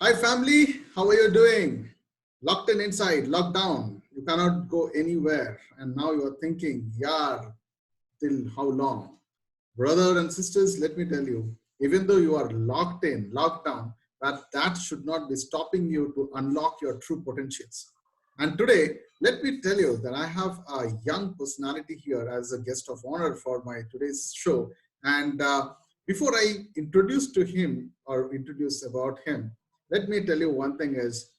Hi family, how are you doing? Locked in inside, locked down. You cannot go anywhere. And now you are thinking, yeah, till how long? Brother and sisters, let me tell you, even though you are locked in, locked down, that should not be stopping you to unlock your true potentials. And today, let me tell you that I have a young personality here as a guest of honor for my today's show. And before I introduce to him or introduce about him, let me tell you one thing is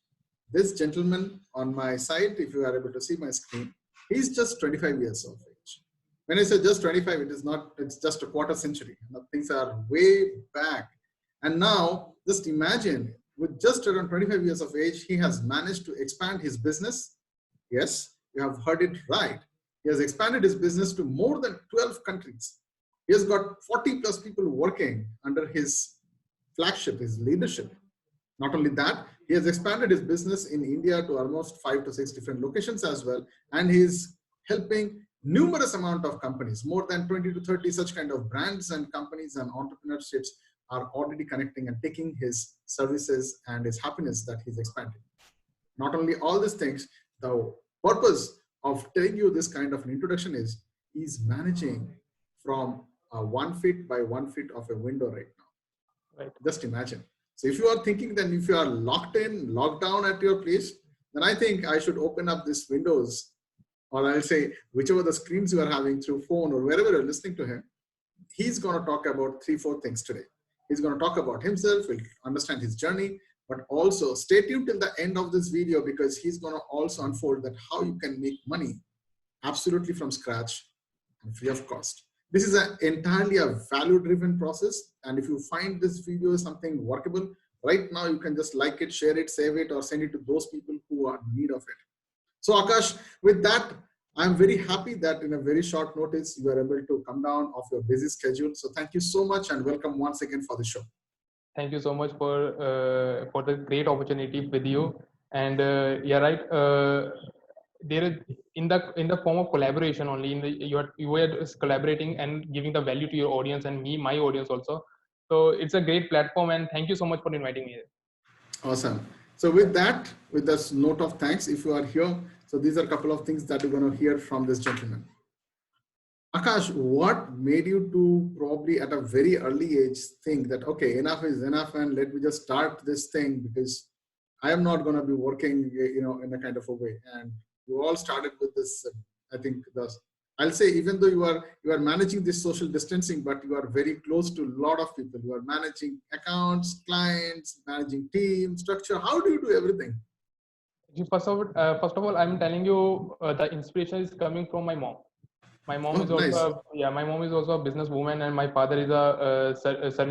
this gentleman on my side, if you are able to see my screen, he's just 25 years of age. When I say just 25, it is not, it's just a quarter century. Things are way back. And now just imagine with just around 25 years of age, he has managed to expand his business. Yes, you have heard it right. He has expanded his business to more than 12 countries. He has got 40 plus people working under his flagship, his leadership. Not only that, he has expanded his business in India to almost 5 to 6 different locations as well. And he's helping numerous amount of companies, more than 20 to 30 such kind of brands and companies and entrepreneurships are already connecting and taking his services and his happiness that he's expanding. Not only all these things, the purpose of telling you this kind of an introduction is he's managing from 1 feet by 1 feet of a window right now. Right. Just imagine. So if you are thinking that if you are locked in, locked down at your place, then I think I should open up this windows, or I'll say whichever the screens you are having through phone or wherever you're listening to him. He's going to talk about 3-4 things today. He's going to talk about himself, we'll understand his journey, but also stay tuned till the end of this video because he's going to also unfold that how you can make money absolutely from scratch and free of cost. This is entirely a value-driven process. And if you find this video something workable, right now you can just like it, share it, save it, or send it to those people who are in need of it. So Akash, with that, I'm very happy that in a very short notice, you are able to come down off your busy schedule. So thank you so much and welcome once again for the show. Thank you so much for the great opportunity with you. And yeah, right. There is in the form of collaboration only. You are collaborating and giving the value to your audience and my audience also. So it's a great platform, and thank you so much for inviting me here. Awesome. So with that, with this note of thanks, if you are here, so these are a couple of things that you're going to hear from this gentleman. Akash, what made you to probably at a very early age think that, okay, enough is enough and let me just start this thing because I am not going to be working, in a kind of a way. And you all started with this, I think I'll say, even though you are managing this social distancing, but you are very close to a lot of people. You are managing accounts, clients, managing team structure. How do you do everything? First of all, I'm telling you, the inspiration is coming from my mom. My mom is also my mom is also a businesswoman, and my father is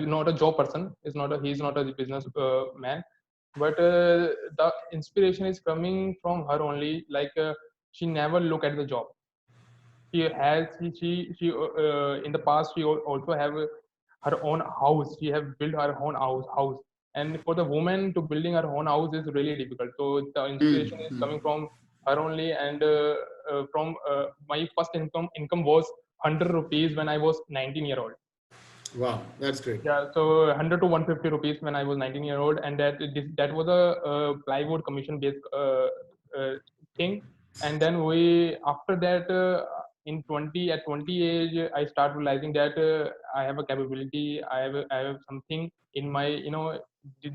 not a job person. He's not a business man, but the inspiration is coming from her only. Like she never look at the job. She in the past she also have her own house. She have built her own house, and for the woman to building her own house is really difficult. So the inspiration is coming from her only, and from my first income was 100 rupees when I was 19-year-old. Wow, that's great. Yeah, so 100 to 150 rupees when I was 19-year-old, and that was a plywood commission based thing. And then after that in 20 age I start realizing that I have a capability, I have something in my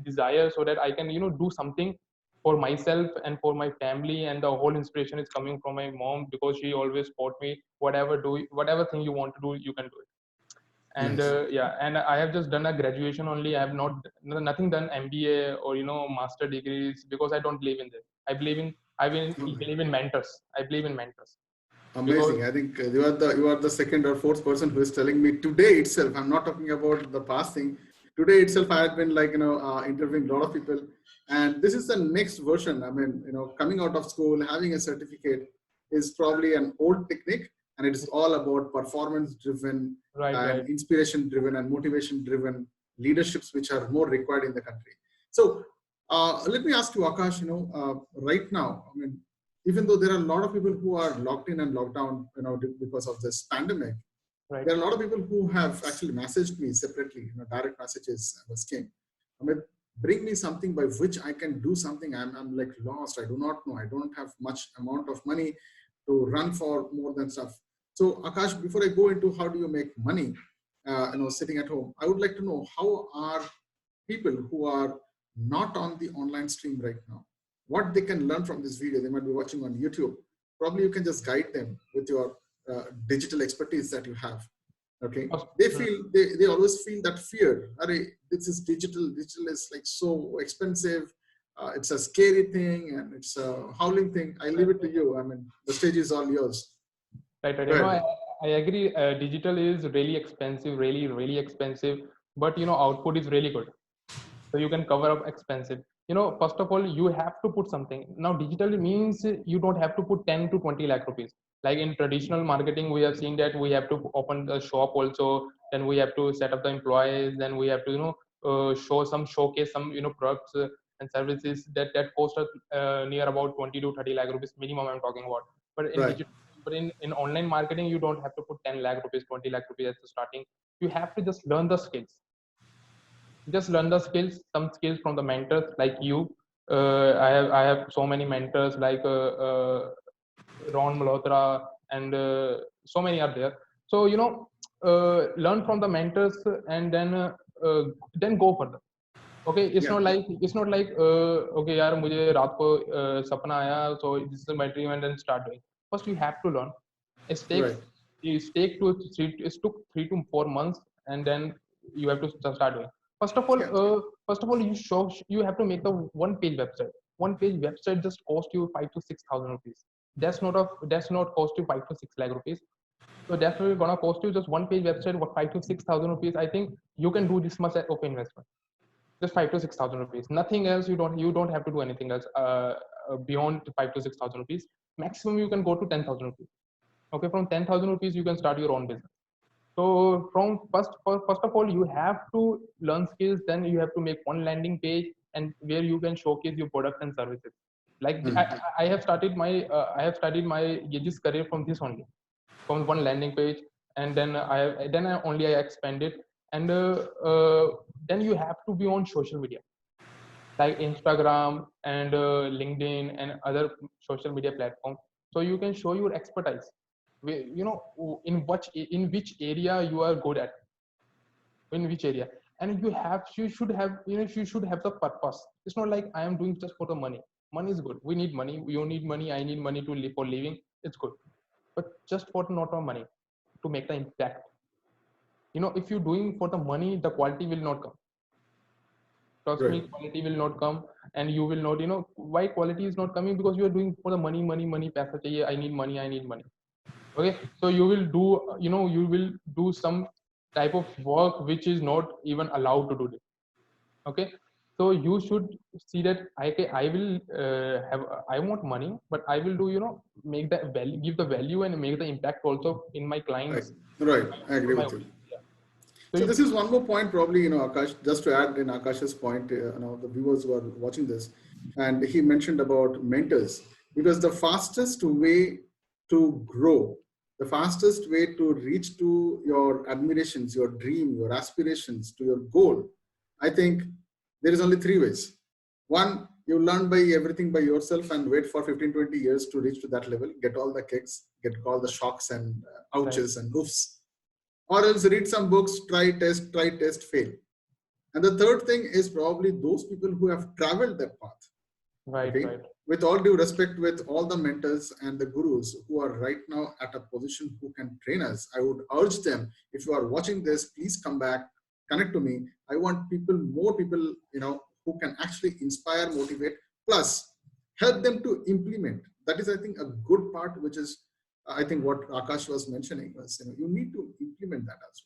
desire, so that I can do something for myself and for my family. And the whole inspiration is coming from my mom, because she always taught me whatever thing you want to do, you can do it. And yeah, and I have just done a graduation only. I have nothing done MBA or master degrees, because I don't believe in this. I believe in mentors. I believe in mentors. Amazing. I think you are the second or fourth person who is telling me today itself. I'm not talking about the past thing. Today itself, I had been interviewing a lot of people, and this is the next version. I mean, coming out of school, having a certificate is probably an old technique, and it is all about performance-driven, and inspiration-driven, and motivation-driven leaderships, which are more required in the country. So, let me ask you, Akash. Right now, I mean, even though there are a lot of people who are locked in and locked down, because of this pandemic, there are a lot of people who have actually messaged me separately, direct messages came. I mean, bring me something by which I can do something. I'm like lost. I do not know. I don't have much amount of money to run for more than stuff. So Akash, before I go into how do you make money, sitting at home, I would like to know how are people who are not on the online stream right now, what they can learn from this video. They might be watching on YouTube. Probably you can just guide them with your digital expertise that you have. Okay, they feel they always feel that fear. Arey, this is digital is like so expensive, it's a scary thing and it's a howling thing. I leave it to you. I mean, the stage is all yours. Right, right. Go ahead. I agree. Digital is really expensive, really expensive. But output is really good. So you can cover up expensive. First of all, you have to put something. Now, digital means you don't have to put 10 to 20 lakh rupees. Like in traditional marketing, we have seen that we have to open the shop also. Then we have to set up the employees. Then we have to showcase some products and services that cost us near about 20 to 30 lakh rupees minimum. I'm talking about. But in Right. digital, but in online marketing, you don't have to put 10 lakh rupees, 20 lakh rupees at the starting. You have to just learn the skills. Just learn the skills, some skills from the mentors like you. I have so many mentors like Ron Malhotra and so many are there. So learn from the mentors and then go further. Okay, it's Yeah. not like okay yaar mujhe raat ko sapna aaya, so this is my dream, and then start doing. First you have to learn. it takes Right. it took 3 to 4 months, and then you have to start doing. Yeah. First of all you have to make the one page website just cost you 5 to 6 thousand rupees. That's not cost you 5 to 6 lakh rupees. So that's gonna cost you just one page website, what, 5 to 6 thousand rupees. I think you can do this much of investment, just 5 to 6 thousand rupees, nothing else. You don't have to do anything else beyond 5 to 6 thousand rupees. Maximum you can go to 10,000 rupees. Okay, from 10,000 rupees you can start your own business. So from first of all you have to learn skills, then you have to make one landing page and where you can showcase your products and services. Like Mm. I have started my this career from this only, from one landing page. And then I expanded. And then you have to be on social media like Instagram and LinkedIn and other social media platforms, so you can show your expertise. In which area you are good at, in which area. And you should have the purpose. It's not like I am doing just for the money. Money is good, we need money, you need money, I need money to live for living. It's good, but just for not for money, to make the impact. If you're doing for the money, the quality will not come. Trust me, Right. quality will not come. And you will not, why quality is not coming? Because you are doing for the money, money, paisa chahiye, I need money. Okay, so you will do, you will do some type of work which is not even allowed to do it. Okay, so you should see that I will I want money, but I will do, make the value, give the value and make the impact also in my Right. clients, Right. I agree for my with you. audience. Yeah. So So this is one more point, probably, Akash, just to add in Akash's point, the viewers who are watching this, and he mentioned about mentors, because the fastest way to grow, the fastest way to reach to your admirations, your dream, your aspirations, to your goal, I think there is only three ways. One, you learn by everything by yourself and wait for 15, 20 years to reach to that level, get all the kicks, get all the shocks and right, ouches and oofs, or else read some books, try, test, fail. And the third thing is probably those people who have traveled that path. right, Okay. right, With all due respect, with all the mentors and the gurus who are right now at a position who can train us, I would urge them, if you are watching this, please come back, connect to me. I want more people, who can actually inspire, motivate, plus help them to implement. That is, I think, a good part, which is, I think what Akash was mentioning was, you need to implement that as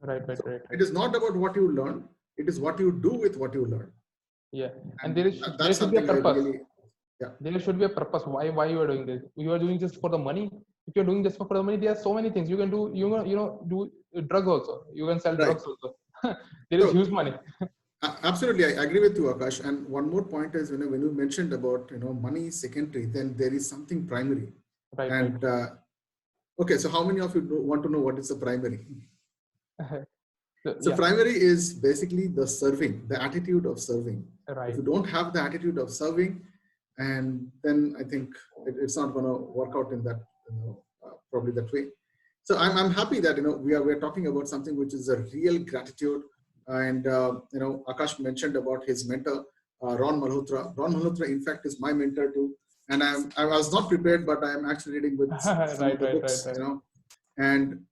well. right, right, So right, it right. is not about what you learn, it is what you do with what you learn. Yeah, and And there that's should be a something I purpose. really, yeah. There should be a purpose. Why you are doing this? You are doing just for the money. If you're doing just for the money, there are so many things you can do. Do drugs also. You can sell Right. drugs also. There is huge So money. absolutely, I agree with you, Akash. And one more point is, when you mentioned about, money is secondary, then there is something primary. Right, right. And okay, so how many of you want to know what is the primary? So Yeah, primary is basically the serving, the attitude of serving. If right. you don't have the attitude of serving, and then I think it's not going to work out in that, probably that way. So I'm happy that we're talking about something which is a real gratitude. And Akash mentioned about his mentor, Ron Malhotra. Ron Malhotra, in fact, is my mentor too. And I was not prepared, but I'm actually reading with some Right, of the right, right, books, right. and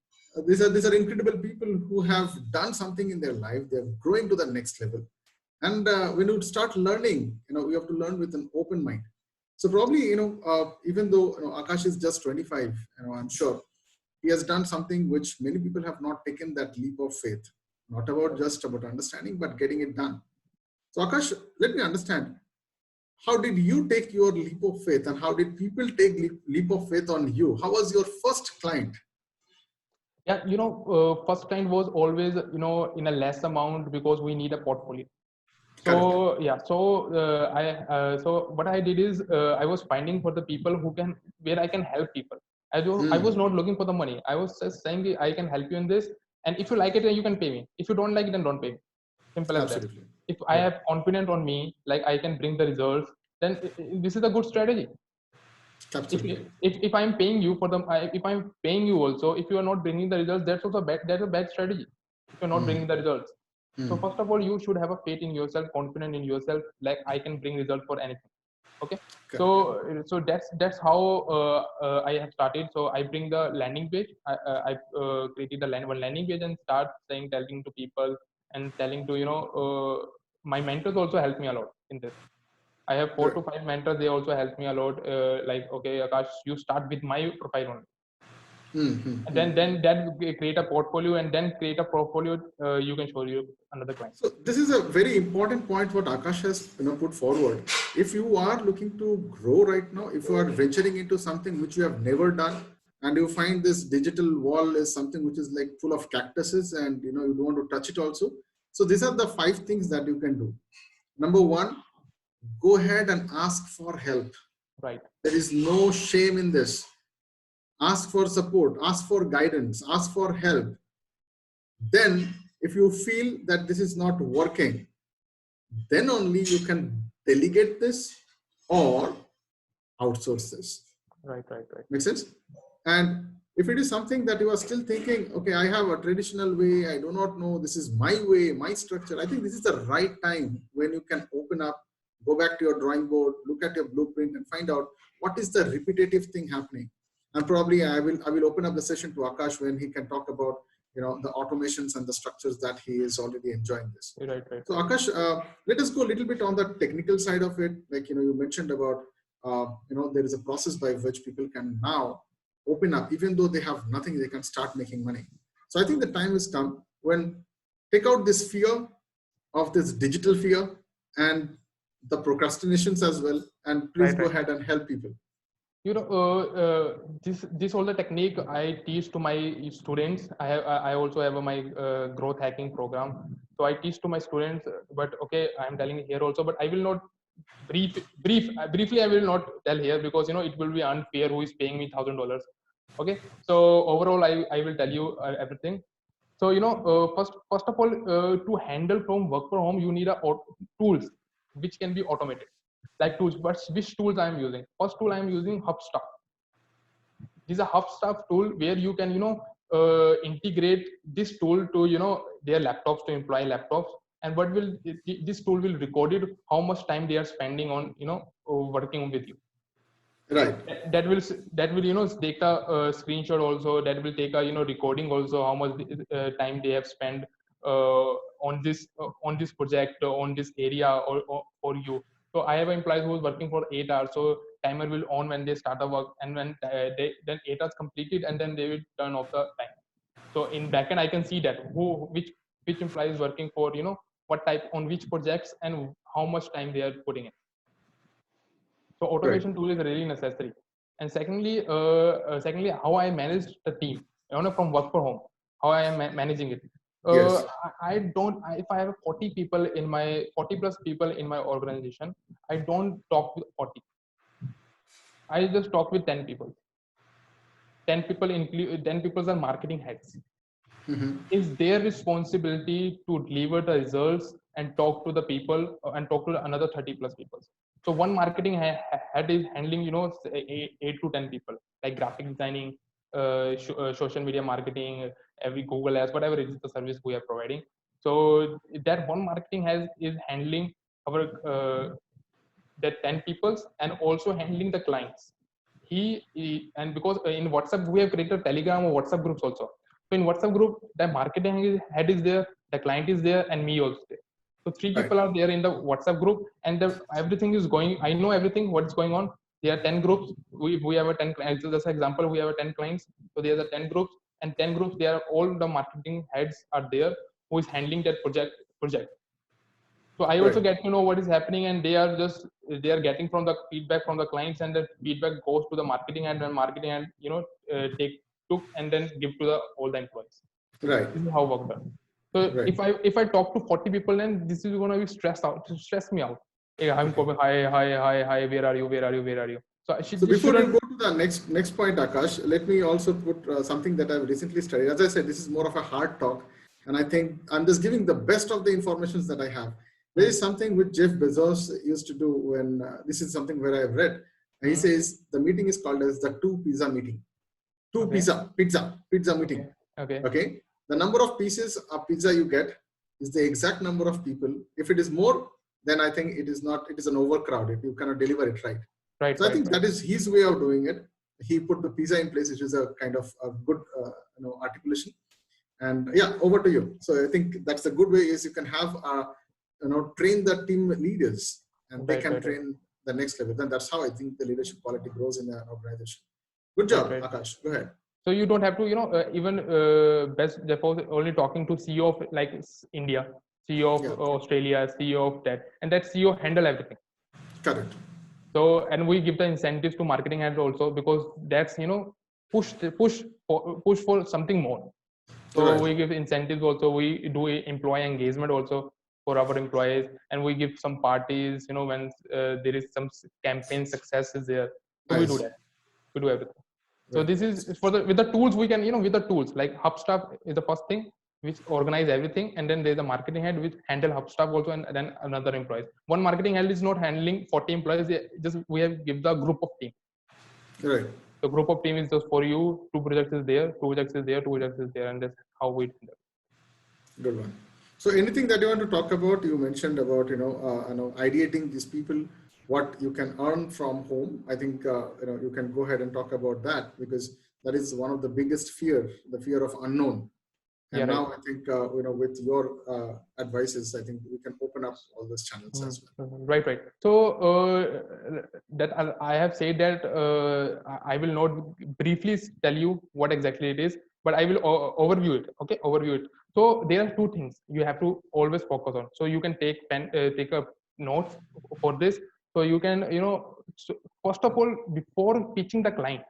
these are incredible people who have done something in their life. They're growing to the next level. And when you start learning, you have to learn with an open mind. So probably, even though Akash is just 25, I'm sure he has done something which many people have not taken that leap of faith. Not about just about understanding, but getting it done. So Akash, let me understand. How did you take your leap of faith, and how did people take leap of faith on you? How was your first client? Yeah, first client was always, in a less amount because we need a portfolio. Correct. So yeah, so what I did is I was finding for the people where I can help people. I was Hmm. not looking for the money. I was just saying I can help you in this, and if you like it, then you can pay me. If you don't like it, then don't pay me. Simple as that. Absolutely. If I Right. have confidence on me, like I can bring the results, then this is a good strategy. If Absolutely. if I'm paying you for if I'm paying you also, if you are not bringing the results, that's also bad. That's a bad strategy. If you're not bringing Hmm. the results. So Hmm. first of all, you should have a faith in yourself, confident in yourself, like I can bring result for anything. Okay. So Correct. that's how I have started. So I bring the landing page. I created the one landing page and start telling to people and telling to my mentors also help me a lot in this. I have four Right. to five mentors. They also help me a lot. Like, okay, Akash, you start with my profile only, Hmm. Hmm. and Hmm. then create a portfolio, and then create a portfolio. You can show you another client. So this is a very important point what Akash has put forward. If you are looking to grow right now, if you are venturing into something which you have never done, and you find this digital wall is something which is like full of cactuses, and you don't want to touch it also. So these are the 5 things that you can do. Number one, go ahead and ask for help. Right. There is no shame in this. Ask for support, ask for guidance, ask for help. Then, if you feel that this is not working, then only you can delegate this or outsource this. Right. Right. Right. Make sense? And if it is something that you are still thinking, okay, I have a traditional way, I do not know, this is my way, my structure, I think this is the right time when you can open up, go back to your drawing board, look at your blueprint and find out what is the repetitive thing happening. And probably I will open up the session to Akash when he can talk about the automations and the structures that he is already enjoying this. Right. Right. So Right. Akash, let us go a little bit on the technical side of it. Like you mentioned about there is a process by which people can now open up, even though they have nothing, they can start making money. So I think the time has come when take out this fear of this digital fear and the procrastinations as well, and please Right. go Right. ahead and help people. This all the technique I teach to my students. I also have my growth hacking program. So I teach to my students, but okay, I'm telling here also, but I will not briefly I will not tell here because it will be unfair who is paying me $1,000. Okay, so overall I will tell you everything. So first of all, to handle from work from home, you need tools which can be automated, like tools. But which tools I am using? First tool I am using HubStuff. This is a HubStuff tool where you can integrate this tool to their laptops, to employee laptops, and this tool will record it how much time they are spending on working with you. Right. That will take a screenshot also. That will take a recording also how much time they have spent on this project, on this area, or for you. So I have employees who is working for 8 hours, so timer will on when they start the work, and when they then 8 hours completed, and then they will turn off the time. So in backend I can see that which employee is working for what type on which projects and how much time they are putting in. So Right. automation tool is really necessary. And secondly, how I manage the team, from work from home, how I am managing it. Yes. I don't. If I have 40 people in my 40 plus people in my organization, I don't talk with 40. I just talk with 10 people. 10 people include 10 people are marketing heads. It's their responsibility to deliver the results and talk to the people and talk to another 30 plus people. So one marketing head is handling, eight to 10 people, like graphic designing, social media marketing, every Google ads, whatever it is the service we are providing. So that one marketing has is handling our that 10 peoples and also handling the clients. And because in WhatsApp we have created Telegram or WhatsApp groups also. So in WhatsApp group, the marketing head is there, the client is there, and me also there. So three Right. people are there in the WhatsApp group, and everything is going. I know everything what's going on. There are 10 groups. We have a 10 clients. Just example, we have a 10 clients. So there's a 10 groups, and 10 groups. They are all the marketing heads are there who is handling that project. So I also Right. get to know what is happening, and they are getting from the feedback from the clients, and the feedback goes to the marketing, and then marketing and take took and then give to the all the employees. Right. This is how work done. So Right. if I talk to 40 people, then this is gonna be stress me out. Hey, I'm Okay. coming, hi, where are you, where are you? So So this before you shouldn't. go to the next point, Akash, let me also put something that I've recently studied. As I said, this is more of a hard talk, and I think I'm just giving the best of the informations that I have. There Hmm, is something which Jeff Bezos used to do when this is something where I've read. He hmm, says the meeting is called as the two pizza meeting. Two okay, pizza meeting. okay, okay, Okay, the number of pieces of pizza you get is the exact number of people. If it is more, then I think it is not. It is an overcrowded. You cannot deliver it right. right, So I right, think right, that is his way of doing it. He put the pizza in place, which is a kind of a good articulation. And yeah, over to you. So I think that's a good way is you can have train the team leaders and they right, can right, right, train the next level. Then that's how I think the leadership quality grows in an organization. Good right, job, right. Akash. Go ahead. So you don't have to, even best therefore only talking to CEO of like India, CEO of Yeah, Australia, CEO of that, and that CEO handle everything. correct. So and we give the incentives to marketing heads also because that's push for something more. So Right. we give incentives also. We do employee engagement also for our employees, and we give some parties. When there is some campaign success is there, so we do Nice. that. We do everything. So Right. this is for the with the tools we can with the tools like HubStaff is the first thing which organize everything, and then there's a marketing head which handle HubStaff also, and then another employees. One marketing head is not handling 40 employees. Just we have give the group of team. Right. The group of team is just for you. Two projects is there. Two projects is there. Two projects is there, and that's how we do that. Good one. So anything that you want to talk about, you mentioned about, ideating these people, what you can earn from home. I think, you can go ahead and talk about that because that is one of the biggest fear, the fear of unknown. Yeah, And right. now I think, with your advices, I think we can open up all those channels as well. Right, right. So that I have said that I will not briefly tell you what exactly it is, but I will overview it. Okay, overview it. So there are two things you have to always focus on. So you can take a notes for this. So you can so first of all before pitching the client,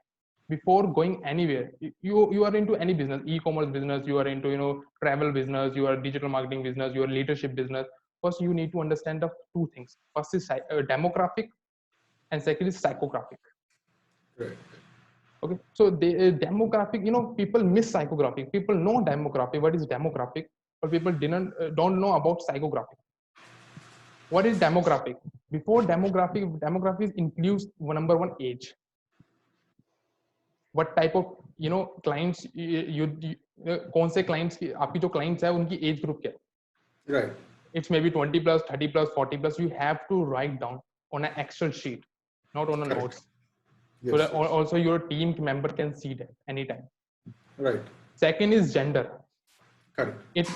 before going anywhere, you are into any business, e-commerce business, you are into travel business, you are digital marketing business, you are leadership business. First you need to understand the two things. First is demographic, and second is psychographic. Right. Okay, so the demographic, people miss psychographic. People know demographic, what is demographic, but people didn't don't know about psychographic. What is demographic? Before demographic includes number one, age. What type of clients कौन से clients आपकी जो clients है उनकी age group क्या है? Right. It's maybe 20 plus, 30 plus, 40 plus. You have to write down on an Excel sheet, not on a Correct. notes, so Yes. that Yes. also your team member can see that anytime. Right. Second is gender. Correct. It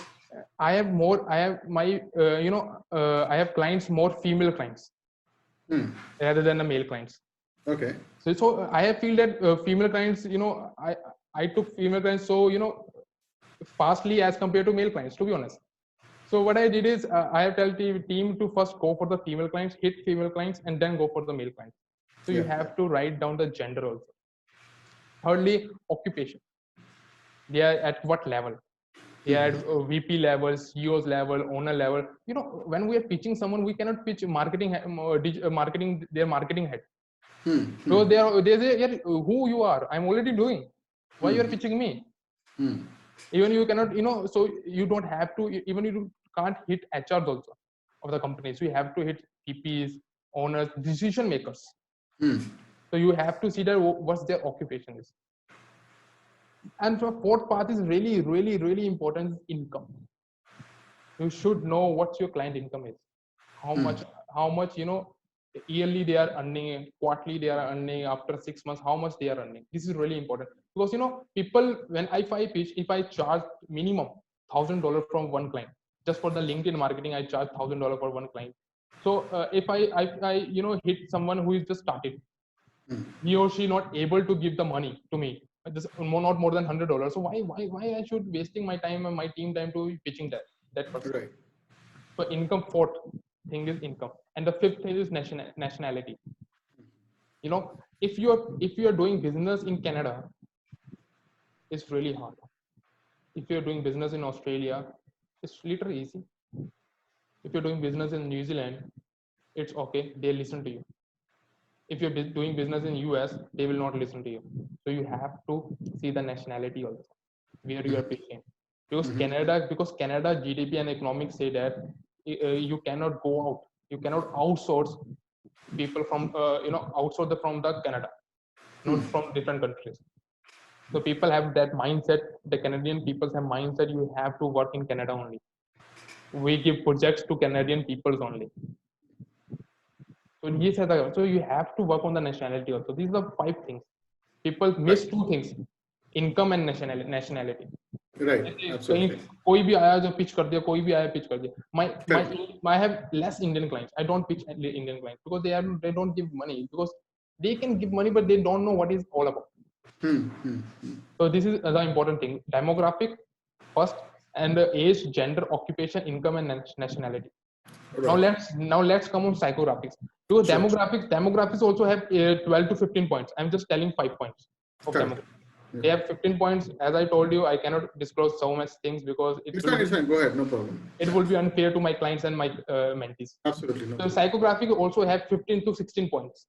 I have more. I have my I have clients more female clients Hmm. rather than the male clients. Okay. So I have feel that female clients, I took female clients so fastly as compared to male clients, to be honest. So what I did is I have tell the team to first go for the female clients, hit female clients, and then go for the male clients. So you Yeah. have to write down the gender also. Thirdly, occupation. They are at what level? They are at VP level, CEO's level, owner level. When we are pitching someone, we cannot pitch marketing their marketing head. Hmm. So they say, yeah, who you are? I'm already doing. Why you are Hmm. pitching me? Hmm. Even you cannot, so you don't have to, even you can't hit HRs also of the companies. You have to hit PPs, owners, decision makers. So you have to see that what's their occupation is. And the fourth part is really, really, really important, is income. You should know what your client income is. How much, yearly they are earning, quarterly they are earning, after 6 months, how much they are earning. This is really important, because, people, if I pitch, if I charge minimum $1,000 from one client, just for the LinkedIn marketing, I charge $1,000 for one client. So if I hit someone who is just started, he or she not able to give the money to me, just not more than $100. So why I should wasting my time and my team time to pitching that person? Right. So income, fourth thing is income, and the fifth thing is nationality. If you are doing business in Canada, it's really hard. If you're doing business in Australia, it's literally easy. If you're doing business in New Zealand, it's okay, they listen to you. If you're doing business in US, they will not listen to you. So you have to see the nationality also, where you are pitching. Because Canada GDP and economics say that you cannot go out, you cannot outsource people from outsource from the Canada, not from different countries. So people have that mindset. The Canadian people have mindset, you have to work in Canada only. We give projects to Canadian peoples only. So you have to work on the nationality also. These are 5 things. People miss 2 things: income and nationality. Right. Absolutely. कोई भी आया जो pitch कर दिया, कोई भी आया pitch कर दिया. I have less Indian clients. I don't pitch Indian clients because they don't give money, because they can give money but they don't know what it's all about. So this is the important thing: demographic first, and the age, gender, occupation, income, and nationality. Right. Now let's come on psychographics. Because demographics also have 12 to 15 points. I'm just telling 5 points of demographics. Yeah. They have 15 points. As I told you, I cannot disclose so much things because it's fine. Go ahead, no problem. It will be unfair to my clients and my mentees. Absolutely. No so psychographic also have 15 to 16 points.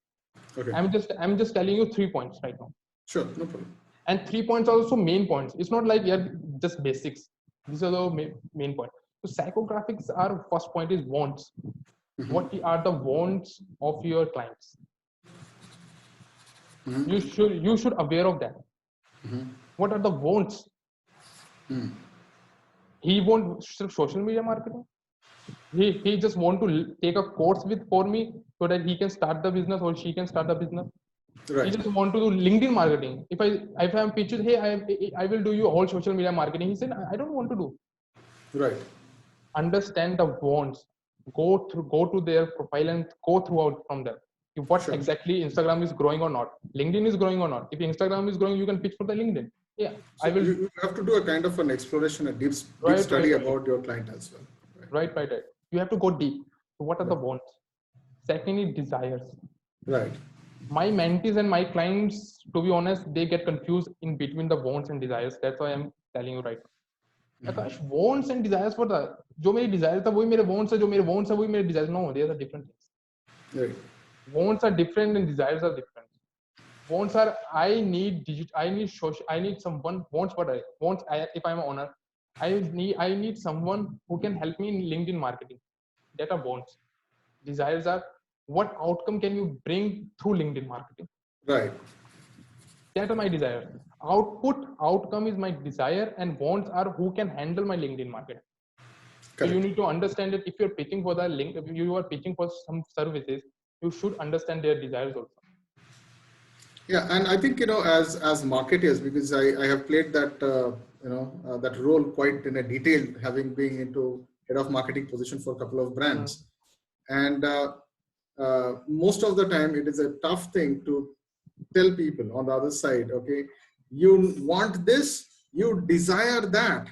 Okay. I'm just telling you 3 points right now. Sure, no problem. And 3 points are also main points. It's not like just basics. These are the main points. So psychographics are, first point is wants. What are the wants of your clients? You should aware of that. What are the wants? He won't social media marketing. He just want to take a course for me so that he can start the business or she can start the business. Right. He just want to do LinkedIn marketing. If I'm pitched, hey, I will do you all social media marketing. He said, I don't want to do. Right. Understand the wants. Go to their profile and go throughout from there. What exactly Instagram is growing or not, LinkedIn is growing or not. If Instagram is growing, you can pitch for the LinkedIn. Yeah, so I will. You have to do a kind of an exploration, a deep study about your client as well. Right. You have to go deep. So what are the wants? Secondly, desires. Right. My mentees and my clients, to be honest, they get confused in between the wants and desires. That's why I'm telling you right now. Akash, wants and desires for the जो मेरी desires था वही मेरे wants है, जो मेरे wants है वही मेरे desires. No, they are different things. Right. Wants are different and desires are different. Wants are I need someone. Wants what I wants. If I'm an owner, I need someone who can help me in LinkedIn marketing. That are wants. Desires are what outcome can you bring through LinkedIn marketing. Right. That are my desires. Outcome is my desire, and wants are who can handle my LinkedIn marketing. Correct. So you need to understand that if you're pitching for the link, if you are pitching for some services, you should understand their desires also. Yeah, and I think as marketers, because I have played that that role quite in a detail, having been into head of marketing position for a couple of brands, and most of the time it is a tough thing to tell people on the other side. Okay, you want this, you desire that.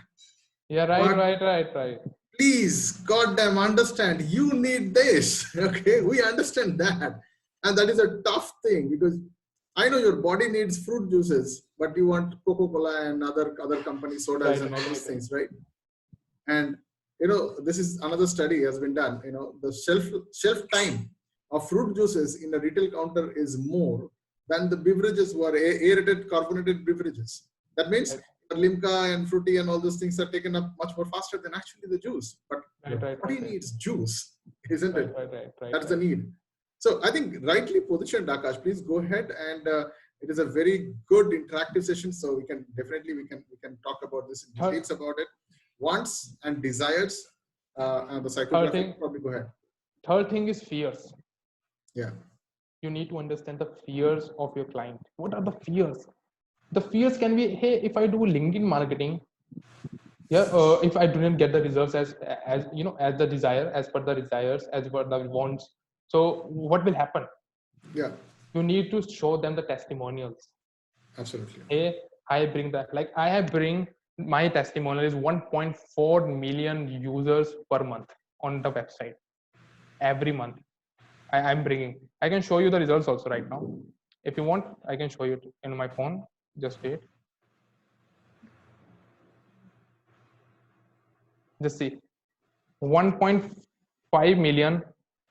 Yeah, right. Please, goddamn, understand, you need this. Okay, we understand that. And that is a tough thing, because I know your body needs fruit juices, but you want Coca-Cola and other company sodas and all those things, right? And, this is another study has been done. The shelf time of fruit juices in a retail counter is more than the beverages who are aerated carbonated beverages. That means limca and fruity and all those things are taken up much more faster than actually the juice. But your body needs juice, isn't it? That's the need. So I think rightly positioned, Akash. Please go ahead, and it is a very good interactive session. So we can definitely we can talk about this in details about it. Wants and desires, and the psychographic. Probably go ahead. Third thing is fears. Yeah. You need to understand the fears of your client. What are the fears? The fears can be, hey, if I do LinkedIn marketing, if I didn't get the results as the desire, as per the desires, as per the wants, so what will happen? Yeah. You need to show them the testimonials. Absolutely. Hey, I bring that. Like I bring my testimonial is 1.4 million users per month on the website every month. I'm bringing. I can show you the results also right now. If you want, I can show you in my phone. Just wait. Just see. 1.5 million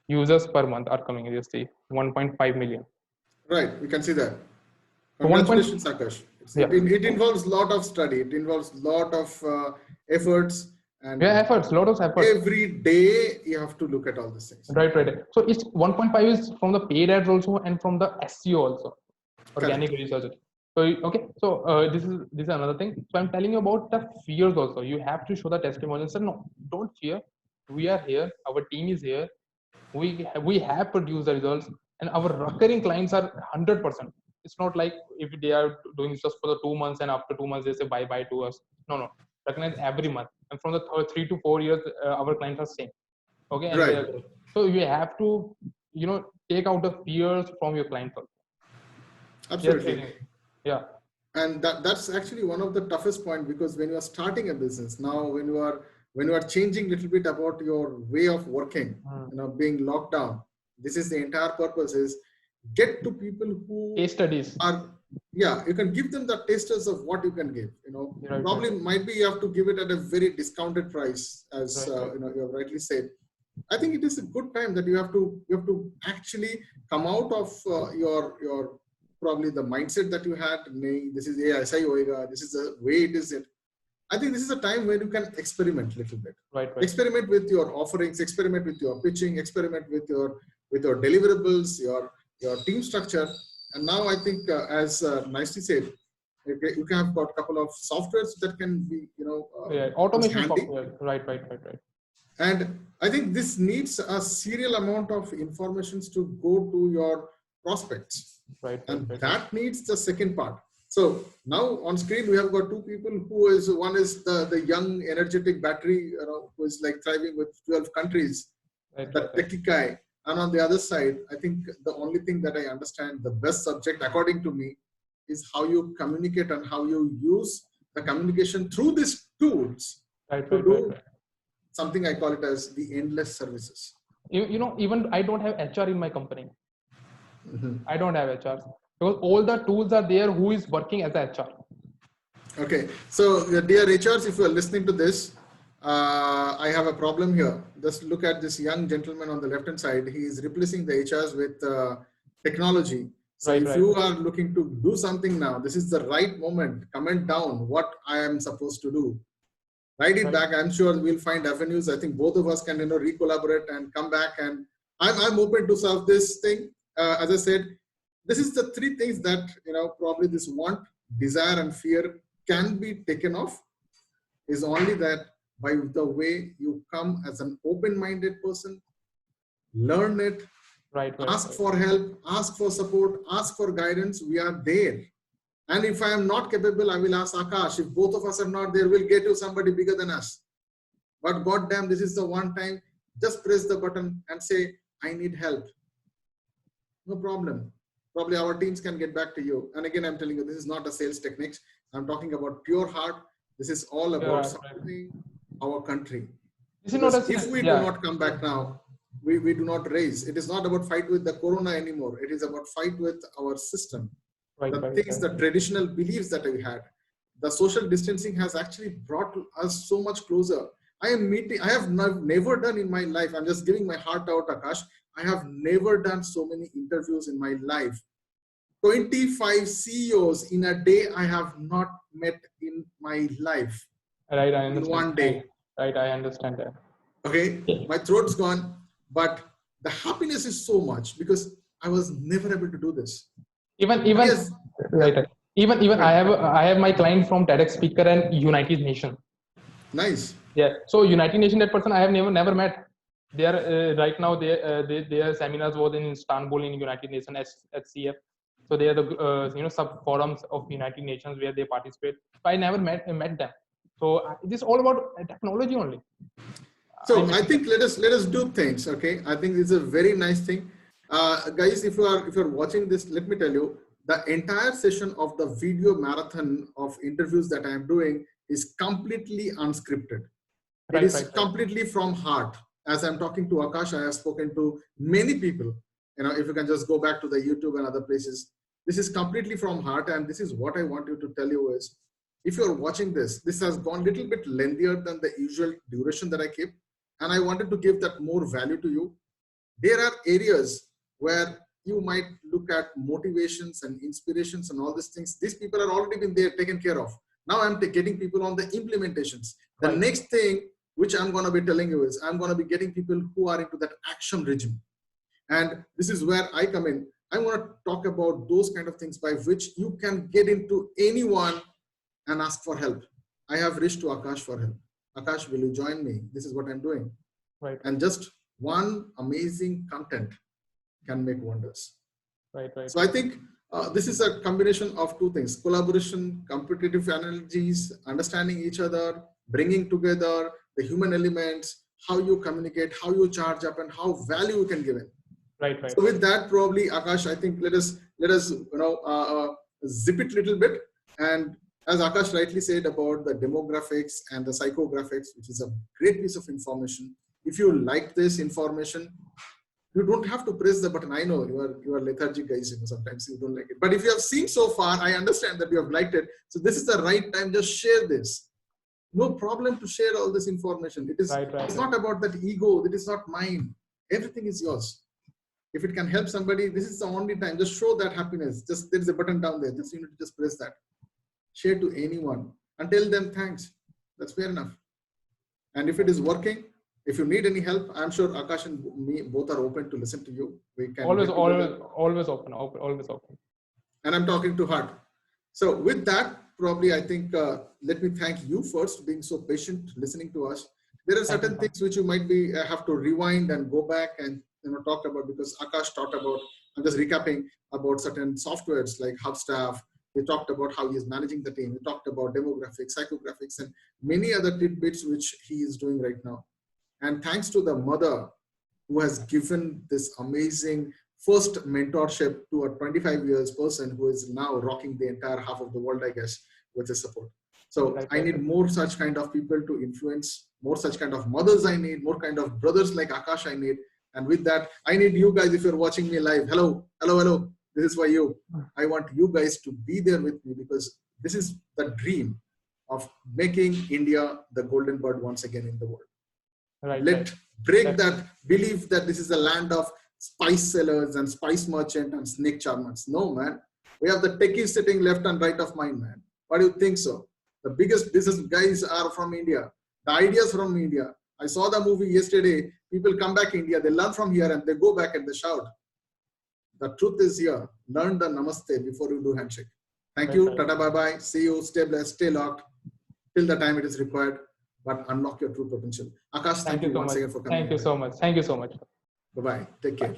users per month are coming. Just see. 1.5 million. Right. We can see that. Congratulations, Akash. It involves a lot of study. It involves a lot of efforts. And efforts, lot of efforts. Every day you have to look at all these things. Right. So it's 1.5 is from the paid ads also and from the SEO also, organic research. So this is another thing. So I'm telling you about the fears also. You have to show the testimonials. So no, don't fear. We are here. Our team is here. We have produced the results, and our recurring clients are 100%. It's not like if they are doing just for the 2 months and after 2 months they say bye to us. No. Recognize every month, and from the 3 to 4 years, our clients are same. Okay, and right. So you have to take out the fears from your clients also. Absolutely. Yeah. And that's actually one of the toughest point, because when you are starting a business now, when you are changing a little bit about your way of working, being locked down, this is the entire purpose, is get to people who case studies are, you can give them the tasters of what you can give. Probably might be you have to give it at a very discounted price, as you have rightly said. I think it is a good time that you have to actually come out of your probably the mindset that you had. This is aisa hoega, this is the way it is. I think this is a time where you can experiment a little bit. Right. Experiment with your offerings, experiment with your pitching, experiment with your deliverables, your team structure. And now I think, as nicely said, you can have got a couple of softwares that can be, automation software. Right. And I think this needs a serial amount of informations to go to your prospects. And that needs the second part. So now on screen, we have got two people one is the young energetic battery, who is like thriving with 12 countries, the techie guy. And on the other side, I think the only thing that I understand, the best subject, according to me, is how you communicate and how you use the communication through these tools to do something I call it as the endless services. Even I don't have HR in my company. I don't have HR because all the tools are there. Who is working as a HR? Okay, so dear HRs, if you are listening to this, I have a problem here. Just look at this young gentleman on the left hand side. He is replacing the HRs with technology. So if you are looking to do something now, this is the right moment. Comment down what I am supposed to do. Write it back. I'm sure we'll find avenues. I think both of us can re-collaborate and come back. And I'm open to solve this thing. As I said, this is the three things that probably this want, desire, and fear can be taken off. Is only that by the way you come as an open-minded person, learn it, ask for help, ask for support, ask for guidance. We are there. And if I am not capable, I will ask Akash. If both of us are not there, we'll get to somebody bigger than us. But goddamn, this is the one time, just press the button and say, I need help. No problem. Probably our teams can get back to you. And again, I'm telling you, this is not a sales technique. I'm talking about pure heart. This is all about supporting our country. If we do not come back now, we do not raise. It is not about fight with the corona anymore. It is about fight with our system. The traditional beliefs that we had. The social distancing has actually brought us so much closer. I have never done in my life, I'm just giving my heart out, Akash. I have never done so many interviews in my life. 25 CEOs in a day I have not met in my life. Right, I In understand. one day. Right, I understand that. Okay, my throat's gone, but the happiness is so much because I was never able to do this. Even Yes, right, yeah. right. Even Right. I have my client from TEDx speaker and United Nations. Nice. Yeah. So United Nations, that person I have never met. They are right now. Their seminars was in Istanbul in United Nations at CF. So they are the sub forums of United Nations where they participate. So I never met them. So this is all about technology only. So I think let us do things. Okay, I think it's a very nice thing, guys. If you're watching this, let me tell you, the entire session of the video marathon of interviews that I am doing is completely unscripted. It is completely from heart. As I'm talking to Akash, I have spoken to many people. You know, if you can just go back to the YouTube and other places, this is completely from heart. And this is what I want you to tell you is, if you're watching this, this has gone a little bit lengthier than the usual duration that I keep. And I wanted to give that more value to you. There are areas where you might look at motivations and inspirations and all these things. These people are already been there, taken care of. Now I'm getting people on the implementations. The next thing which I'm going to be telling you is I'm going to be getting people who are into that action regime. And this is where I come in. I want to talk about those kind of things by which you can get into anyone and ask for help. I have reached to Akash for help. Akash, will you join me? This is what I'm doing. Right. And just one amazing content can make wonders. Right. So I think this is a combination of two things: collaboration, competitive analogies, understanding each other, bringing together the human elements, how you communicate, how you charge up, and how value you can give in. Right. So with that, probably Akash, I think let us zip it a little bit. And as Akash rightly said about the demographics and the psychographics, which is a great piece of information. If you like this information, you don't have to press the button. I know you are lethargic guys, sometimes you don't like it. But if you have seen so far, I understand that you have liked it. So this is the right time, just share this. No problem to share all this information. It is it's not about that ego, it is not mine. Everything is yours. If it can help somebody, this is the only time. Just show that happiness. Just there is a button down there. Just you need to just press that. Share to anyone and tell them thanks. That's fair enough. And if it is working, if you need any help, I'm sure Akash and me both are open to listen to you. We can always open. And I'm talking to heart. So with that, probably I think let me thank you first being so patient, listening to us. There are certain things which you might be have to rewind and go back and talk about, because Akash talked about. I'm just recapping about certain softwares like Hubstaff. We talked about how he is managing the team. We talked about demographics, psychographics, and many other tidbits which he is doing right now. And thanks to the mother who has given this amazing first mentorship to a 25 years person who is now rocking the entire half of the world, I guess, with his support. So I need more such kind of people to influence, more such kind of mothers I need, more kind of brothers like Akash I need. And with that, I need you guys, if you're watching me live, hello. This is for you. I want you guys to be there with me, because this is the dream of making India the golden bird once again in the world. Break that belief that this is a land of spice sellers and spice merchant and snake charmers. No, man. We have the techies sitting left and right of mine, man. Why do you think so? The biggest business guys are from India. The ideas from India. I saw the movie yesterday. People come back India. They learn from here and they go back and they shout. The truth is here. Learn the namaste before you do handshake. Thank you. Tata bye-bye. See you. Stay blessed. Stay locked. Till the time it is required. But unlock your true potential. Akash, thank you once again for coming. Thank you so much. Thank you so much. Bye-bye. Take care.